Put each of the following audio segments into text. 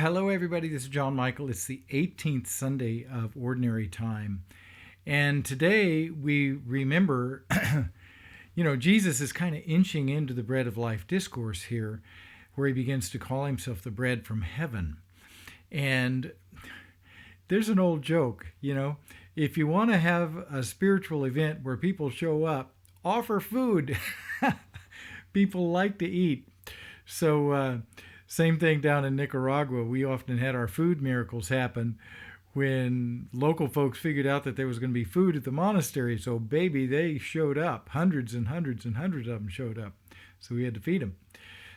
Hello, everybody. This is John Michael. It's the 18th Sunday of Ordinary Time. And today we remember, Jesus is kind of inching into the bread of life discourse here, where he begins to call himself the bread from heaven. And there's an old joke, if you want to have a spiritual event where people show up, offer food. People like to eat. So, same thing down in Nicaragua. We often had our food miracles happen when local folks figured out that there was going to be food at the monastery. So, baby, they showed up. Hundreds and hundreds and hundreds of them showed up. So we had to feed them.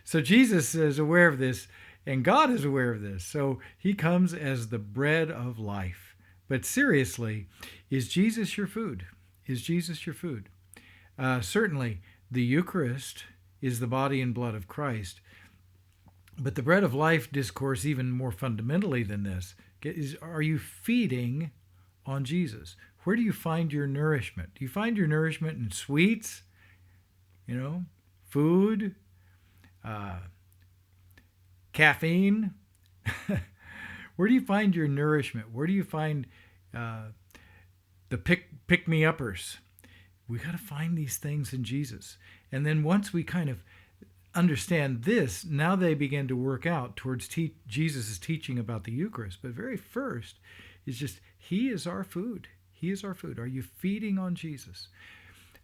So Jesus is aware of this, and God is aware of this. So he comes as the bread of life. But seriously, is Jesus your food? Is Jesus your food? Certainly, the Eucharist is the body and blood of Christ. But the bread of life discourse, even more fundamentally than this, is, are you feeding on Jesus? Where do you find your nourishment? Do you find your nourishment in sweets, food, caffeine? Where do you find your nourishment? Where do you find the pick-me-uppers? We got to find these things in Jesus. And then once we kind of understand this, now they begin to work out towards Jesus' teaching about the Eucharist. But very first is just, he is our food. He is our food. Are you feeding on Jesus?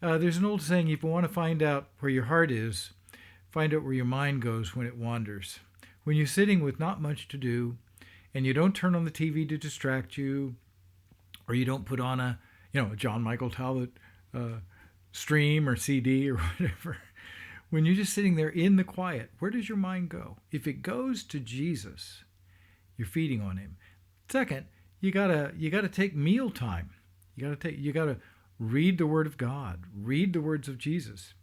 There's an old saying, if you want to find out where your heart is, find out where your mind goes when it wanders. When you're sitting with not much to do, and you don't turn on the TV to distract you, or you don't put on a John Michael Talbot stream or CD or whatever. When you're just sitting there in the quiet, where does your mind go? If it goes to Jesus, you're feeding on him. Second, you gotta take meal time. You gotta read the Word of God, read the words of Jesus.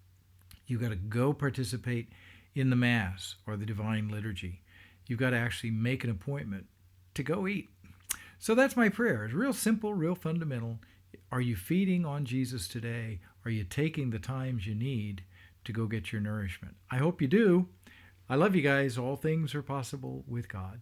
You gotta go participate in the Mass or the Divine Liturgy. You've got to actually make an appointment to go eat. So that's my prayer. It's real simple, real fundamental. Are you feeding on Jesus today? Are you taking the times you need to go get your nourishment? I hope you do. I love you guys. All things are possible with God.